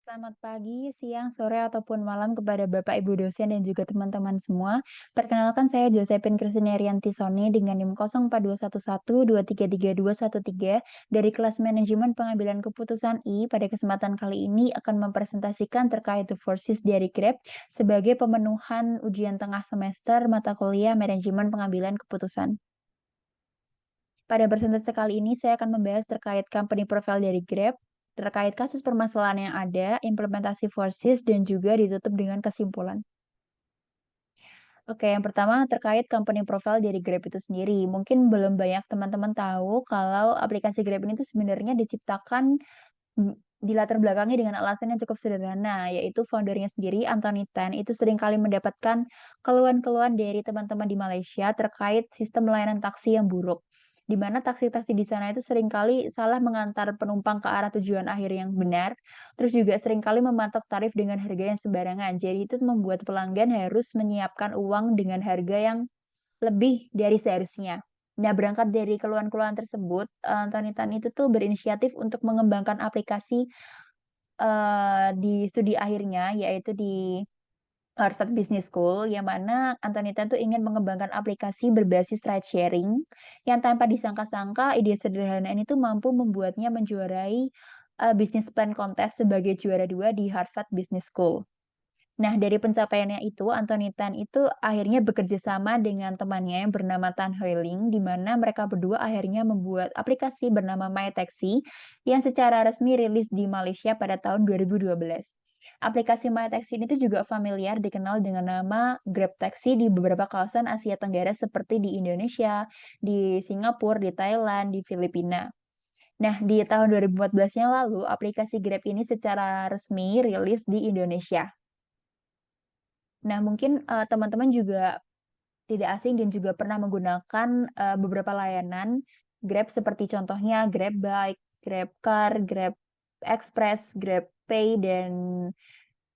Selamat pagi, siang, sore, ataupun malam kepada Bapak, Ibu dosen dan juga teman-teman semua. Perkenalkan saya Josephine Krisnerianti Soni dengan NIM 0821233213 dari kelas manajemen pengambilan keputusan I. Pada kesempatan kali ini akan mempresentasikan terkait the forces dari GRAB sebagai pemenuhan ujian tengah semester mata kuliah manajemen pengambilan keputusan. Pada presentasi kali ini saya akan membahas terkait company profile dari Grab, terkait kasus permasalahan yang ada, implementasi forces, dan juga ditutup dengan kesimpulan. Oke, yang pertama terkait company profile dari Grab itu sendiri. Mungkin belum banyak teman-teman tahu kalau aplikasi Grab ini tuh sebenarnya diciptakan di latar belakangnya dengan alasan yang cukup sederhana, yaitu foundernya sendiri, Anthony Tan, itu seringkali mendapatkan keluhan-keluhan dari teman-teman di Malaysia terkait sistem layanan taksi yang buruk. Di mana taksi-taksi di sana itu seringkali salah mengantar penumpang ke arah tujuan akhir yang benar, terus juga seringkali mematok tarif dengan harga yang sembarangan. Jadi itu membuat pelanggan harus menyiapkan uang dengan harga yang lebih dari seharusnya. Nah, berangkat dari keluhan-keluhan tersebut, Tani Tani itu tuh berinisiatif untuk mengembangkan aplikasi, di studi akhirnya, yaitu di Harvard Business School, yang mana Anthony Tan tuh ingin mengembangkan aplikasi berbasis ride sharing, yang tanpa disangka-sangka ide sederhana ini tuh mampu membuatnya menjuarai, bisnis plan kontes sebagai juara 2 di Harvard Business School. Nah, dari pencapaiannya itu, Anthony Tan itu akhirnya bekerja sama dengan temannya yang bernama Tan Hoiling, di mana mereka berdua akhirnya membuat aplikasi bernama My Taxi yang secara resmi rilis di Malaysia pada tahun 2012. Aplikasi My Taxi ini tuh juga familiar dikenal dengan nama Grab Taxi di beberapa kawasan Asia Tenggara seperti di Indonesia, di Singapura, di Thailand, di Filipina. Nah, di tahun 2014-nya lalu, aplikasi Grab ini secara resmi rilis di Indonesia. Nah, mungkin, teman-teman juga tidak asing dan juga pernah menggunakan, beberapa layanan Grab seperti contohnya Grab Bike, Grab Car, Grab Express, Grab Pay, dan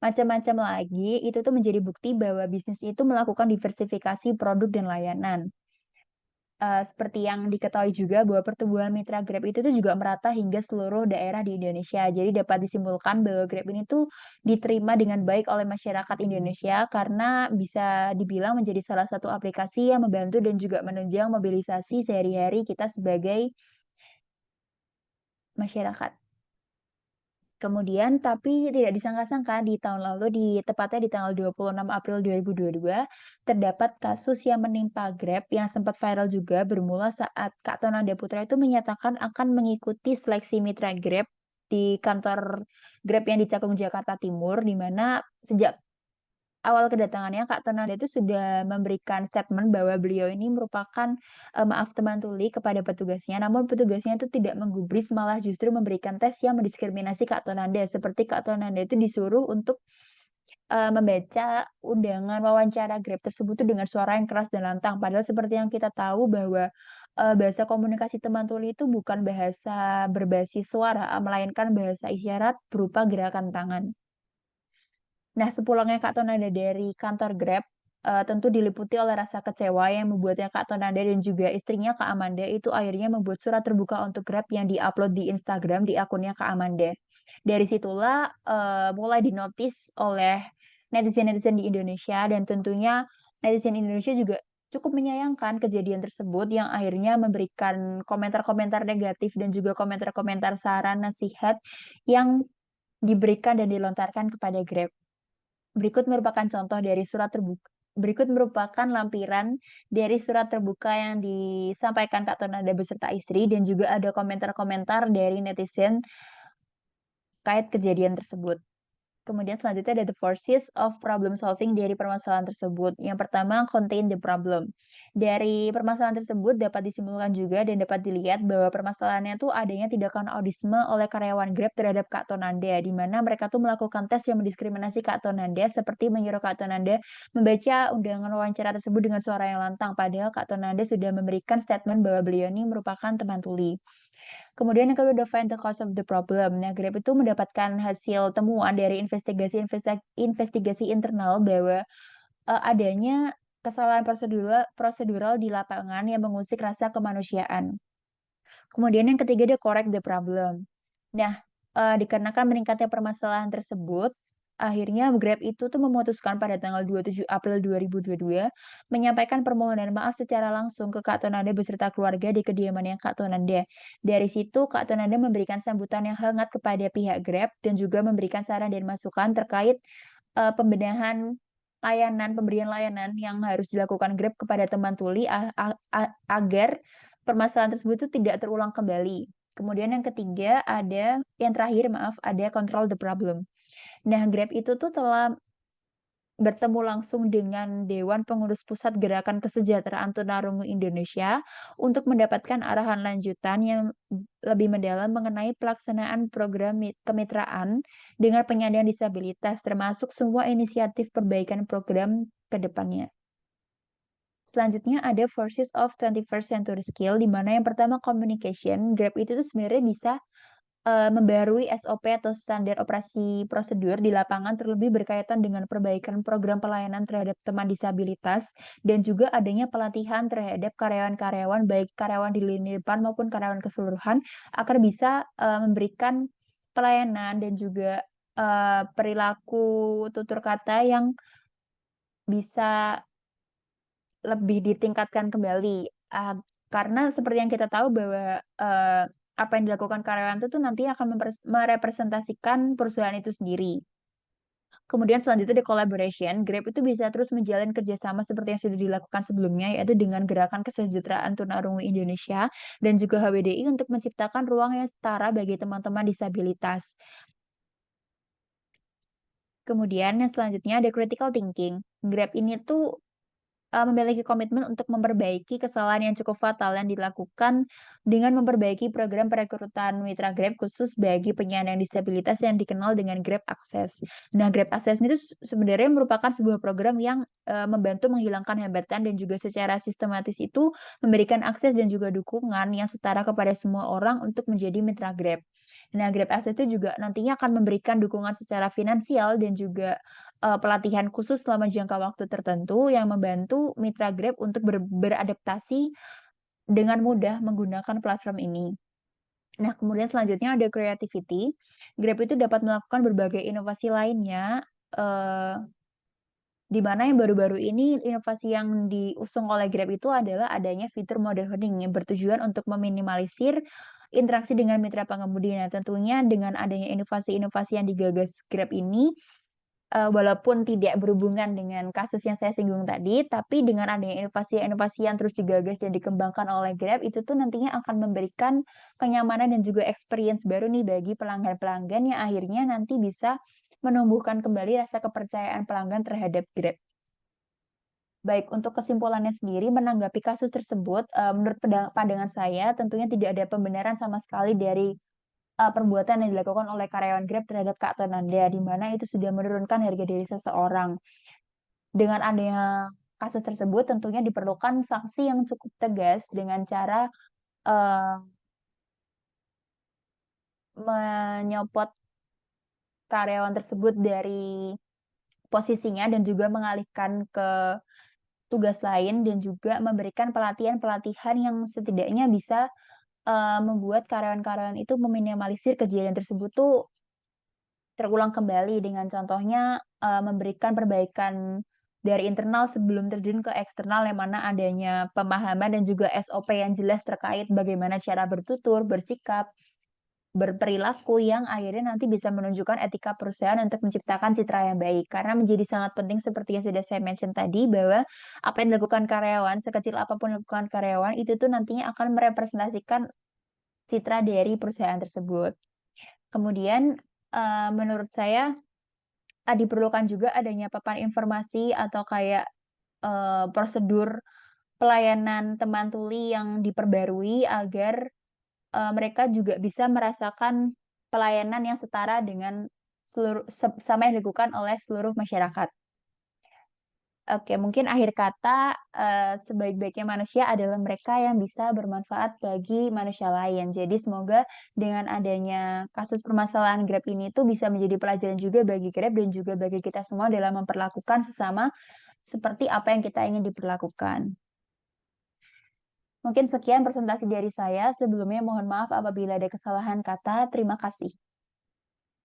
macam-macam lagi. Itu tuh menjadi bukti bahwa bisnis itu melakukan diversifikasi produk dan layanan. Seperti yang diketahui juga bahwa pertumbuhan mitra Grab itu tuh juga merata hingga seluruh daerah di Indonesia. Jadi dapat disimpulkan bahwa Grab ini tuh diterima dengan baik oleh masyarakat Indonesia karena bisa dibilang menjadi salah satu aplikasi yang membantu dan juga menunjang mobilisasi sehari-hari kita sebagai masyarakat. Kemudian, tapi tidak disangka-sangka di tahun lalu, tepatnya di tanggal 26 April 2022, terdapat kasus yang menimpa Grab yang sempat viral juga bermula saat Kak Tonanda Putra itu menyatakan akan mengikuti seleksi mitra Grab di kantor Grab yang di Cakung, Jakarta Timur, di mana sejak awal kedatangannya, Kak Tonanda itu sudah memberikan statement bahwa beliau ini merupakan, maaf teman tuli kepada petugasnya, namun petugasnya itu tidak menggubris, malah justru memberikan tes yang mendiskriminasi Kak Tonanda. Seperti Kak Tonanda itu disuruh untuk, membaca undangan wawancara Grab tersebut tuh dengan suara yang keras dan lantang. Padahal seperti yang kita tahu bahwa, bahasa komunikasi teman tuli itu bukan bahasa berbasis suara, melainkan bahasa isyarat berupa gerakan tangan. Nah, sepulangnya Kak Tonanda dari kantor Grab, tentu diliputi oleh rasa kecewa yang membuatnya Kak Tonanda dan juga istrinya Kak Amanda itu akhirnya membuat surat terbuka untuk Grab yang di-upload di Instagram di akunnya Kak Amanda. Dari situlah, mulai dinotis oleh netizen-netizen di Indonesia dan tentunya netizen Indonesia juga cukup menyayangkan kejadian tersebut yang akhirnya memberikan komentar-komentar negatif dan juga komentar-komentar saran nasihat yang diberikan dan dilontarkan kepada Grab. Berikut merupakan lampiran dari surat terbuka yang disampaikan Kak Tonanda beserta istri dan juga ada komentar-komentar dari netizen terkait kejadian tersebut. Kemudian selanjutnya ada the forces of problem solving dari permasalahan tersebut. Yang pertama, contain the problem. Dari permasalahan tersebut dapat disimpulkan juga dan dapat dilihat bahwa permasalahannya tuh adanya tindakan audisme oleh karyawan Grab terhadap Kak Tonanda, di mana mereka tuh melakukan tes yang mendiskriminasi Kak Tonanda seperti menyuruh Kak Tonanda membaca undangan wawancara tersebut dengan suara yang lantang, padahal Kak Tonanda sudah memberikan statement bahwa beliau ini merupakan teman tuli. Kemudian yang kedua ada find the cause of the problem. Nah, Grab itu mendapatkan hasil temuan dari investigasi internal bahwa, adanya kesalahan prosedural prosedural di lapangan yang mengusik rasa kemanusiaan. Kemudian yang ketiga ada correct the problem. Nah, Dikarenakan meningkatnya permasalahan tersebut, akhirnya Grab itu tuh memutuskan pada tanggal 27 April 2022 menyampaikan permohonan maaf secara langsung ke Kak Tonanda beserta keluarga di kediamannya Kak Tonanda. Dari situ Kak Tonanda memberikan sambutan yang hangat kepada pihak Grab dan juga memberikan saran dan masukan terkait, pembenahan pemberian layanan yang harus dilakukan Grab kepada teman tuli agar permasalahan tersebut itu tidak terulang kembali. Kemudian yang terakhir maaf, ada control the problem. Nah, Grab itu tuh telah bertemu langsung dengan Dewan Pengurus Pusat Gerakan Kesejahteraan Tunarungu Indonesia untuk mendapatkan arahan lanjutan yang lebih mendalam mengenai pelaksanaan program kemitraan dengan penyandang disabilitas, termasuk semua inisiatif perbaikan program ke depannya. Selanjutnya ada Forces of 21st Century Skill, di mana yang pertama communication. Grab itu tuh sebenarnya bisa membarui SOP atau standar operasi prosedur di lapangan terlebih berkaitan dengan perbaikan program pelayanan terhadap teman disabilitas dan juga adanya pelatihan terhadap karyawan-karyawan, baik karyawan di lini depan maupun karyawan keseluruhan, agar bisa, memberikan pelayanan dan juga, perilaku tutur kata yang bisa lebih ditingkatkan kembali, karena seperti yang kita tahu bahwa, apa yang dilakukan karyawan itu tuh nanti akan merepresentasikan perusahaan itu sendiri. Kemudian selanjutnya ada collaboration, Grab itu bisa terus menjalin kerjasama seperti yang sudah dilakukan sebelumnya, yaitu dengan Gerakan Kesejahteraan Tunarungu Indonesia dan juga HWDI untuk menciptakan ruang yang setara bagi teman-teman disabilitas. Kemudian yang selanjutnya ada critical thinking. Grab ini tuh memiliki komitmen untuk memperbaiki kesalahan yang cukup fatal yang dilakukan dengan memperbaiki program perekrutan mitra Grab khusus bagi penyandang disabilitas yang dikenal dengan Grab Access. Nah, Grab Access itu sebenarnya merupakan sebuah program yang, membantu menghilangkan hambatan dan juga secara sistematis itu memberikan akses dan juga dukungan yang setara kepada semua orang untuk menjadi mitra Grab. Nah, Grab Access itu juga nantinya akan memberikan dukungan secara finansial dan juga pelatihan khusus selama jangka waktu tertentu yang membantu mitra Grab untuk beradaptasi dengan mudah menggunakan platform ini. Nah, kemudian selanjutnya ada creativity. Grab itu dapat melakukan berbagai inovasi lainnya, eee, di mana yang baru-baru ini inovasi yang diusung oleh Grab itu adalah adanya fitur mode hening yang bertujuan untuk meminimalisir interaksi dengan mitra pengemudi. Nah, tentunya dengan adanya inovasi-inovasi yang digagas Grab ini, walaupun tidak berhubungan dengan kasus yang saya singgung tadi, tapi dengan adanya inovasi-inovasi yang terus digagas dan dikembangkan oleh Grab, itu tuh nantinya akan memberikan kenyamanan dan juga experience baru nih bagi pelanggan-pelanggan yang akhirnya nanti bisa menumbuhkan kembali rasa kepercayaan pelanggan terhadap Grab. Baik, untuk kesimpulannya sendiri menanggapi kasus tersebut, menurut pandangan saya tentunya tidak ada pembenaran sama sekali dari perbuatan yang dilakukan oleh karyawan Grab terhadap Kak Tonanda, di mana itu sudah menurunkan harga diri seseorang. Dengan adanya kasus tersebut tentunya diperlukan sanksi yang cukup tegas dengan cara, eee, menyopot karyawan tersebut dari posisinya dan juga mengalihkan ke tugas lain dan juga memberikan pelatihan-pelatihan yang setidaknya bisa, membuat karyawan-karyawan itu meminimalisir kejadian tersebut tuh terulang kembali dengan contohnya, memberikan perbaikan dari internal sebelum terjun ke eksternal yang mana adanya pemahaman dan juga SOP yang jelas terkait bagaimana cara bertutur, bersikap, berperilaku yang akhirnya nanti bisa menunjukkan etika perusahaan untuk menciptakan citra yang baik. Karena menjadi sangat penting seperti yang sudah saya mention tadi bahwa apa yang dilakukan karyawan, sekecil apapun yang dilakukan karyawan, itu tuh nantinya akan merepresentasikan citra dari perusahaan tersebut. Kemudian, menurut saya, diperlukan juga adanya papan informasi atau kayak, prosedur pelayanan teman tuli yang diperbarui agar, mereka juga bisa merasakan pelayanan yang setara dengan sama yang dilakukan oleh seluruh masyarakat. Oke, mungkin akhir kata, sebaik-baiknya manusia adalah mereka yang bisa bermanfaat bagi manusia lain. Jadi semoga dengan adanya kasus permasalahan Grab ini tuh bisa menjadi pelajaran juga bagi Grab dan juga bagi kita semua dalam memperlakukan sesama seperti apa yang kita ingin diperlakukan. Mungkin sekian presentasi dari saya. Sebelumnya mohon maaf apabila ada kesalahan kata. Terima kasih.